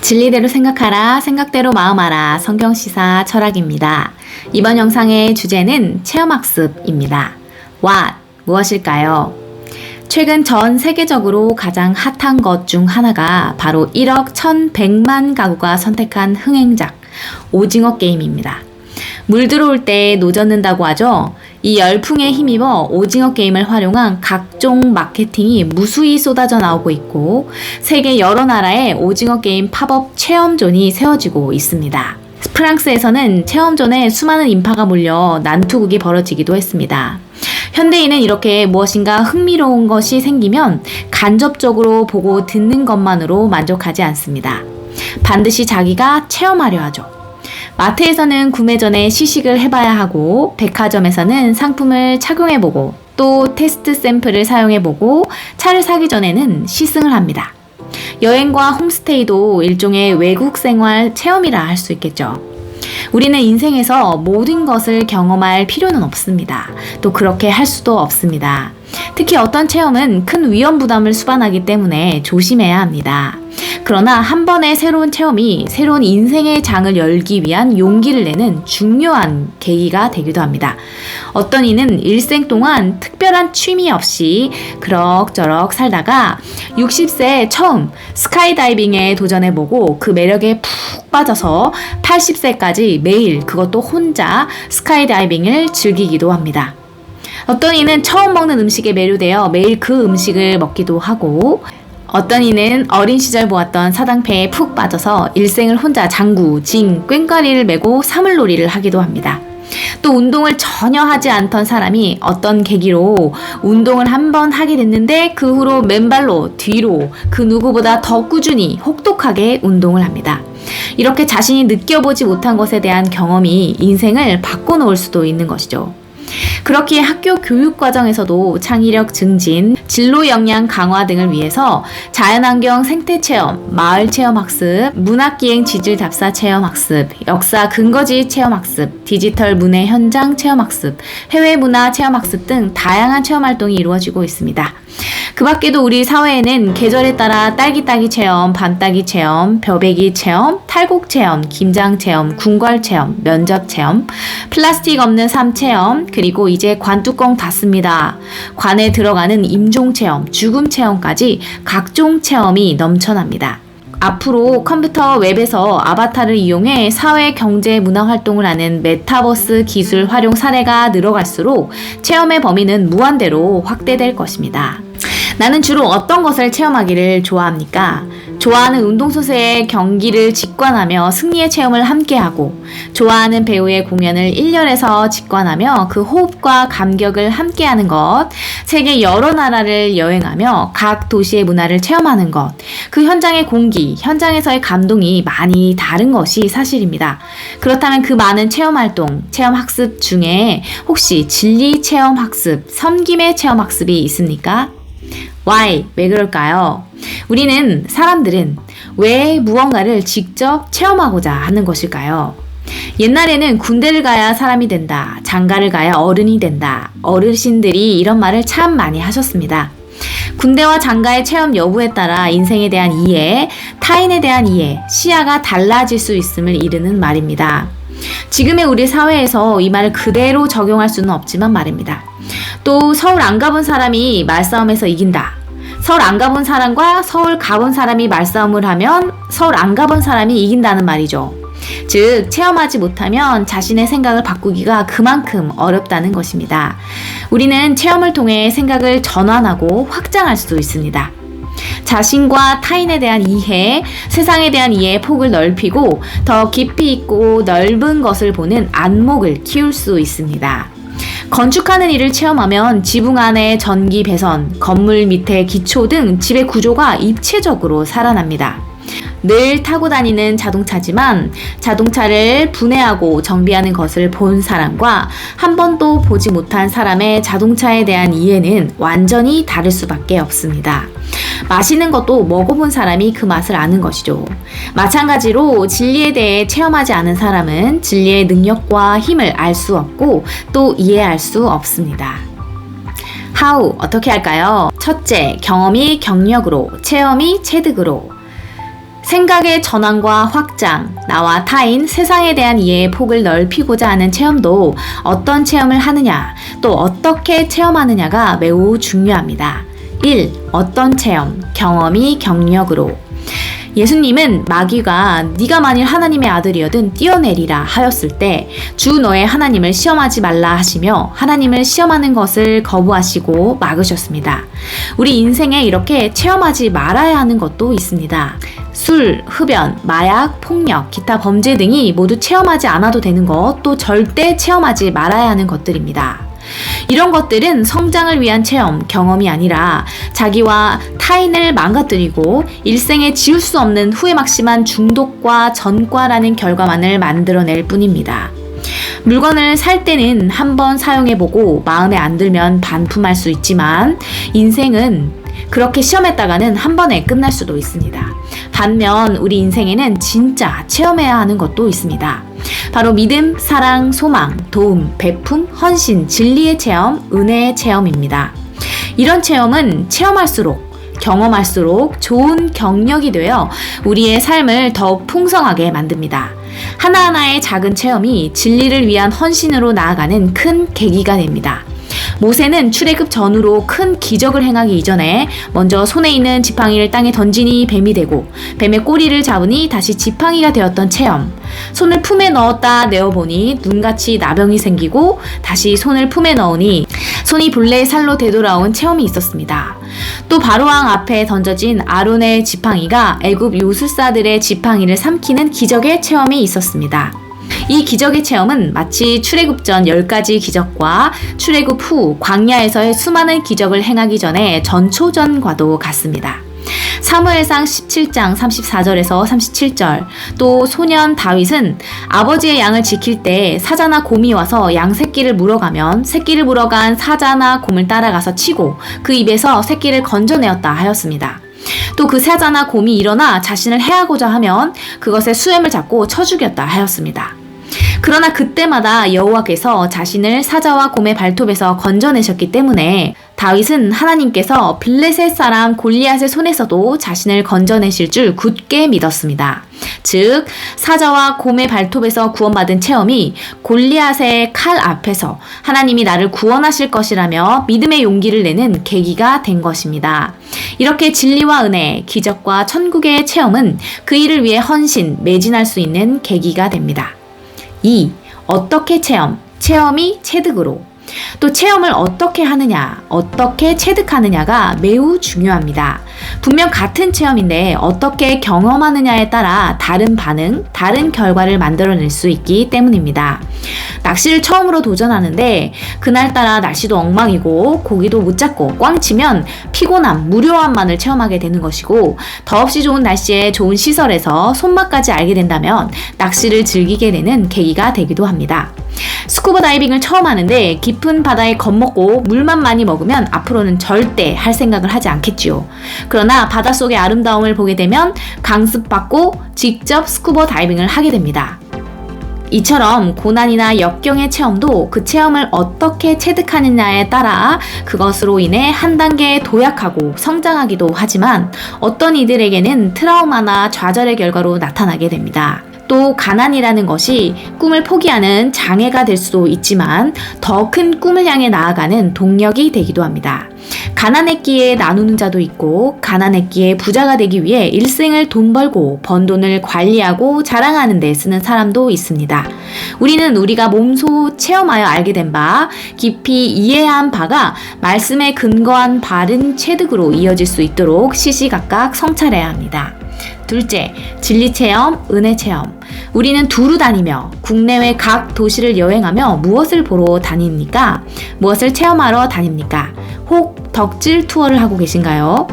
진리대로 생각하라, 생각대로 마음하라, 성경시사 철학입니다. 이번 영상의 주제는 체험학습입니다. What? 무엇일까요? 최근 전 세계적으로 가장 핫한 것 중 하나가 바로 1억 1,100만 가구가 선택한 흥행작, 오징어 게임입니다. 물 들어올 때 노젓는다고 하죠. 이 열풍에 힘입어 오징어 게임을 활용한 각종 마케팅이 무수히 쏟아져 나오고 있고 세계 여러 나라에 오징어 게임 팝업 체험존이 세워지고 있습니다. 프랑스에서는 체험존에 수많은 인파가 몰려 난투극이 벌어지기도 했습니다. 현대인은 이렇게 무엇인가 흥미로운 것이 생기면 간접적으로 보고 듣는 것만으로 만족하지 않습니다. 반드시 자기가 체험하려 하죠. 마트에서는 구매 전에 시식을 해봐야 하고 백화점에서는 상품을 착용해보고 또 테스트 샘플을 사용해보고 차를 사기 전에는 시승을 합니다. 여행과 홈스테이도 일종의 외국 생활 체험이라 할 수 있겠죠. 우리는 인생에서 모든 것을 경험할 필요는 없습니다. 또 그렇게 할 수도 없습니다. 특히 어떤 체험은 큰 위험 부담을 수반하기 때문에 조심해야 합니다. 그러나 한 번의 새로운 체험이 새로운 인생의 장을 열기 위한 용기를 내는 중요한 계기가 되기도 합니다. 어떤 이는 일생 동안 특별한 취미 없이 그럭저럭 살다가 60세에 처음 스카이다이빙에 도전해보고 그 매력에 푹 빠져서 80세까지 매일 그것도 혼자 스카이다이빙을 즐기기도 합니다. 어떤 이는 처음 먹는 음식에 매료되어 매일 그 음식을 먹기도 하고 어떤 이는 어린 시절 보았던 사당패에 푹 빠져서 일생을 혼자 장구, 징, 꽹과리를 메고 사물놀이를 하기도 합니다. 또 운동을 전혀 하지 않던 사람이 어떤 계기로 운동을 한번 하게 됐는데 그 후로 맨발로 뒤로 그 누구보다 더 꾸준히 혹독하게 운동을 합니다. 이렇게 자신이 느껴보지 못한 것에 대한 경험이 인생을 바꿔놓을 수도 있는 것이죠. 그렇기에 학교 교육 과정에서도 창의력 증진, 진로 역량 강화 등을 위해서 자연환경 생태 체험, 마을 체험 학습, 문학기행 지질 답사 체험 학습, 역사 근거지 체험 학습, 디지털 문해 현장 체험 학습, 해외 문화 체험 학습 등 다양한 체험 활동이 이루어지고 있습니다. 그 밖에도 우리 사회에는 계절에 따라 딸기 따기 체험, 밤 따기 체험, 벼베기 체험, 탈곡 체험, 김장 체험, 궁궐 체험, 면접 체험, 플라스틱 없는 삶 체험, 그리고 이제 관뚜껑 닫습니다. 관에 들어가는 임종 체험, 죽음 체험까지 각종 체험이 넘쳐납니다. 앞으로 컴퓨터 웹에서 아바타를 이용해 사회, 경제, 문화 활동을 하는 메타버스 기술 활용 사례가 늘어갈수록 체험의 범위는 무한대로 확대될 것입니다. 나는 주로 어떤 것을 체험하기를 좋아합니까? 좋아하는 운동선수의 경기를 직관하며 승리의 체험을 함께하고 좋아하는 배우의 공연을 1년에서 직관하며 그 호흡과 감격을 함께하는 것, 세계 여러 나라를 여행하며 각 도시의 문화를 체험하는 것, 그 현장의 공기, 현장에서의 감동이 많이 다른 것이 사실입니다. 그렇다면 그 많은 체험활동, 체험학습 중에 혹시 진리 체험학습, 섬김의 체험학습이 있습니까? Why? 왜 그럴까요? 사람들은 왜 무언가를 직접 체험하고자 하는 것일까요? 옛날에는 군대를 가야 사람이 된다, 장가를 가야 어른이 된다, 어르신들이 이런 말을 참 많이 하셨습니다. 군대와 장가의 체험 여부에 따라 인생에 대한 이해, 타인에 대한 이해, 시야가 달라질 수 있음을 이르는 말입니다. 지금의 우리 사회에서 이 말을 그대로 적용할 수는 없지만 말입니다. 또 서울 안 가본 사람이 말싸움에서 이긴다. 서울 안 가본 사람과 서울 가본 사람이 말싸움을 하면 서울 안 가본 사람이 이긴다는 말이죠. 즉, 체험하지 못하면 자신의 생각을 바꾸기가 그만큼 어렵다는 것입니다. 우리는 체험을 통해 생각을 전환하고 확장할 수도 있습니다. 자신과 타인에 대한 이해, 세상에 대한 이해의 폭을 넓히고 더 깊이 있고 넓은 것을 보는 안목을 키울 수 있습니다. 건축하는 일을 체험하면 지붕 안의 전기 배선, 건물 밑의 기초 등 집의 구조가 입체적으로 살아납니다. 늘 타고 다니는 자동차지만 자동차를 분해하고 정비하는 것을 본 사람과 한 번도 보지 못한 사람의 자동차에 대한 이해는 완전히 다를 수밖에 없습니다. 마시는 것도 먹어본 사람이 그 맛을 아는 것이죠. 마찬가지로 진리에 대해 체험하지 않은 사람은 진리의 능력과 힘을 알 수 없고 또 이해할 수 없습니다. How? 어떻게 할까요? 첫째, 경험이 경력으로, 체험이 체득으로. 생각의 전환과 확장, 나와 타인, 세상에 대한 이해의 폭을 넓히고자 하는 체험도 어떤 체험을 하느냐, 또 어떻게 체험하느냐가 매우 중요합니다. 1. 어떤 체험, 경험이 경력으로. 예수님은 마귀가 네가 만일 하나님의 아들이여든 뛰어내리라 하였을 때 주 너의 하나님을 시험하지 말라 하시며 하나님을 시험하는 것을 거부하시고 막으셨습니다. 우리 인생에 이렇게 체험하지 말아야 하는 것도 있습니다. 술, 흡연, 마약, 폭력, 기타 범죄 등이 모두 체험하지 않아도 되는 것, 또 절대 체험하지 말아야 하는 것들입니다. 이런 것들은 성장을 위한 체험, 경험이 아니라 자기와 타인을 망가뜨리고 일생에 지울 수 없는 후회막심한 중독과 전과라는 결과만을 만들어낼 뿐입니다. 물건을 살 때는 한번 사용해보고 마음에 안 들면 반품할 수 있지만 인생은 그렇게 시험했다가는 한 번에 끝날 수도 있습니다. 반면 우리 인생에는 진짜 체험해야 하는 것도 있습니다. 바로 믿음, 사랑, 소망, 도움, 베품, 헌신, 진리의 체험, 은혜의 체험입니다. 이런 체험은 체험할수록 경험할수록 좋은 경력이 되어 우리의 삶을 더욱 풍성하게 만듭니다. 하나하나의 작은 체험이 진리를 위한 헌신으로 나아가는 큰 계기가 됩니다. 모세는 출애굽 전후로 큰 기적을 행하기 이전에 먼저 손에 있는 지팡이를 땅에 던지니 뱀이 되고 뱀의 꼬리를 잡으니 다시 지팡이가 되었던 체험, 손을 품에 넣었다 내어보니 눈같이 나병이 생기고 다시 손을 품에 넣으니 손이 본래의 살로 되돌아온 체험이 있었습니다. 또 바로왕 앞에 던져진 아론의 지팡이가 애굽 요술사들의 지팡이를 삼키는 기적의 체험이 있었습니다. 이 기적의 체험은 마치 출애굽 전 10가지 기적과 출애굽 후 광야에서의 수많은 기적을 행하기 전에 전초전과도 같습니다. 사무엘상 17장 34절에서 37절, 또 소년 다윗은 아버지의 양을 지킬 때 사자나 곰이 와서 양 새끼를 물어가면 새끼를 물어간 사자나 곰을 따라가서 치고 그 입에서 새끼를 건져내었다 하였습니다. 또 그 사자나 곰이 일어나 자신을 해하고자 하면 그것의 수염을 잡고 쳐 죽였다 하였습니다. 그러나 그때마다 여호와께서 자신을 사자와 곰의 발톱에서 건져내셨기 때문에 다윗은 하나님께서 블레셋 사람 골리앗의 손에서도 자신을 건져내실 줄 굳게 믿었습니다. 즉 사자와 곰의 발톱에서 구원받은 체험이 골리앗의 칼 앞에서 하나님이 나를 구원하실 것이라며 믿음의 용기를 내는 계기가 된 것입니다. 이렇게 진리와 은혜, 기적과 천국의 체험은 그 일을 위해 헌신, 매진할 수 있는 계기가 됩니다. 2. 어떻게 체험? 체험이 체득으로. 또 체험을 어떻게 하느냐, 어떻게 체득하느냐가 매우 중요합니다. 분명 같은 체험인데 어떻게 경험하느냐에 따라 다른 반응, 다른 결과를 만들어낼 수 있기 때문입니다. 낚시를 처음으로 도전하는데 그날따라 날씨도 엉망이고 고기도 못 잡고 꽝치면 피곤함, 무료함만을 체험하게 되는 것이고 더없이 좋은 날씨에 좋은 시설에서 손맛까지 알게 된다면 낚시를 즐기게 되는 계기가 되기도 합니다. 스쿠버 다이빙을 처음 하는데 깊은 바다에 겁먹고 물만 많이 먹으면 앞으로는 절대 할 생각을 하지 않겠지요. 그러나 바닷속의 아름다움을 보게 되면 강습받고 직접 스쿠버 다이빙을 하게 됩니다. 이처럼 고난이나 역경의 체험도 그 체험을 어떻게 체득하느냐에 따라 그것으로 인해 한 단계 도약하고 성장하기도 하지만 어떤 이들에게는 트라우마나 좌절의 결과로 나타나게 됩니다. 또 가난이라는 것이 꿈을 포기하는 장애가 될 수도 있지만 더 큰 꿈을 향해 나아가는 동력이 되기도 합니다. 가난했기에 나누는 자도 있고 가난했기에 부자가 되기 위해 일생을 돈 벌고 번 돈을 관리하고 자랑하는 데 쓰는 사람도 있습니다. 우리는 우리가 몸소 체험하여 알게 된 바, 깊이 이해한 바가 말씀에 근거한 바른 체득으로 이어질 수 있도록 시시각각 성찰해야 합니다. 둘째, 진리 체험, 은혜 체험. 우리는 두루 다니며 국내외 각 도시를 여행하며 무엇을 보러 다닙니까? 무엇을 체험하러 다닙니까? 혹 덕질 투어를 하고 계신가요?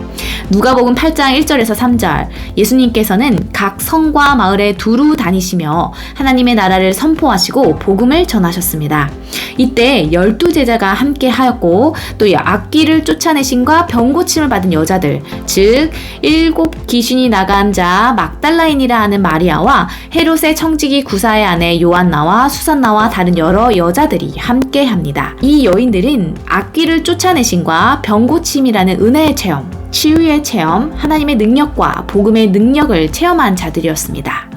누가복음 8장 1절에서 3절, 예수님께서는 각 성과 마을에 두루 다니시며 하나님의 나라를 선포하시고 복음을 전하셨습니다. 이때 12제자가 함께 하였고 또 악귀를 쫓아내신과 병고침을 받은 여자들, 즉 7 귀신이 나간 자 막달라인이라 하는 마리아와 헤롯의 청지기 구사의 아내 요한나와 수산나와 다른 여러 여자들이 함께 합니다. 이 여인들은 악귀를 쫓아내신과 병고침이라는 은혜의 체험, 치유의 체험, 하나님의 능력과 복음의 능력을 체험한 자들이었습니다.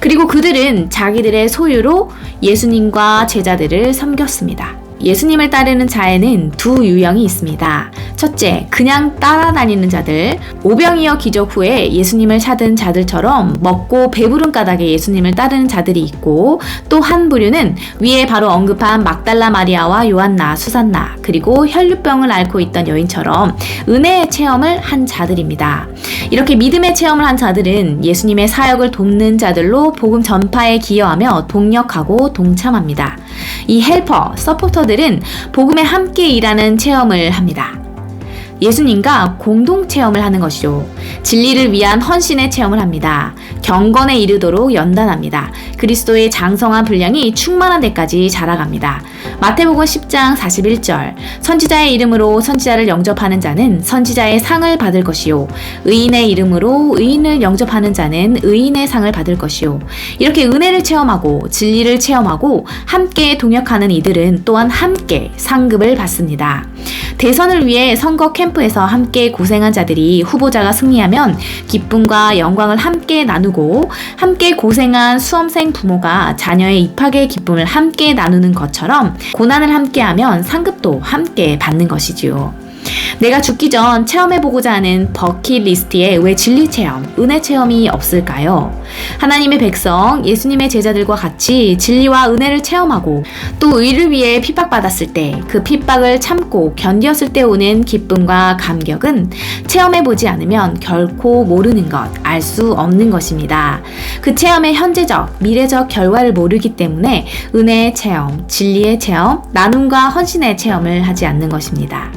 그리고 그들은 자기들의 소유로 예수님과 제자들을 섬겼습니다. 예수님을 따르는 자에는 두 유형이 있습니다. 첫째, 그냥 따라다니는 자들, 오병이어 기적 후에 예수님을 찾은 자들처럼 먹고 배부른 까닭에 예수님을 따르는 자들이 있고, 또 한 부류는 위에 바로 언급한 막달라 마리아와 요한나, 수산나, 그리고 혈류병을 앓고 있던 여인처럼 은혜의 체험을 한 자들입니다. 이렇게 믿음의 체험을 한 자들은 예수님의 사역을 돕는 자들로 복음 전파에 기여하며 동력하고 동참합니다. 이 헬퍼, 서포터들은 복음에 함께 일하는 체험을 합니다. 예수님과 공동 체험을 하는 것이죠. 진리를 위한 헌신의 체험을 합니다. 경건에 이르도록 연단합니다. 그리스도의 장성한 분량이 충만한 데까지 자라갑니다. 마태복음 10장 41절, 선지자의 이름으로 선지자를 영접하는 자는 선지자의 상을 받을 것이요, 의인의 이름으로 의인을 영접하는 자는 의인의 상을 받을 것이요. 이렇게 은혜를 체험하고 진리를 체험하고 함께 동역하는 이들은 또한 함께 상급을 받습니다. 대선을 위해 선거 캠프에서 함께 고생한 자들이 후보자가 승리하면 기쁨과 영광을 함께 나누고, 함께 고생한 수험생 부모가 자녀의 입학의 기쁨을 함께 나누는 것처럼 고난을 함께하면 상급도 함께 받는 것이지요. 내가 죽기 전 체험해보고자 하는 버킷리스트에 왜 진리 체험, 은혜 체험이 없을까요? 하나님의 백성, 예수님의 제자들과 같이 진리와 은혜를 체험하고 또 의를 위해 핍박받았을 때 그 핍박을 참고 견디었을 때 오는 기쁨과 감격은 체험해보지 않으면 결코 모르는 것, 알 수 없는 것입니다. 그 체험의 현재적, 미래적 결과를 모르기 때문에 은혜의 체험, 진리의 체험, 나눔과 헌신의 체험을 하지 않는 것입니다.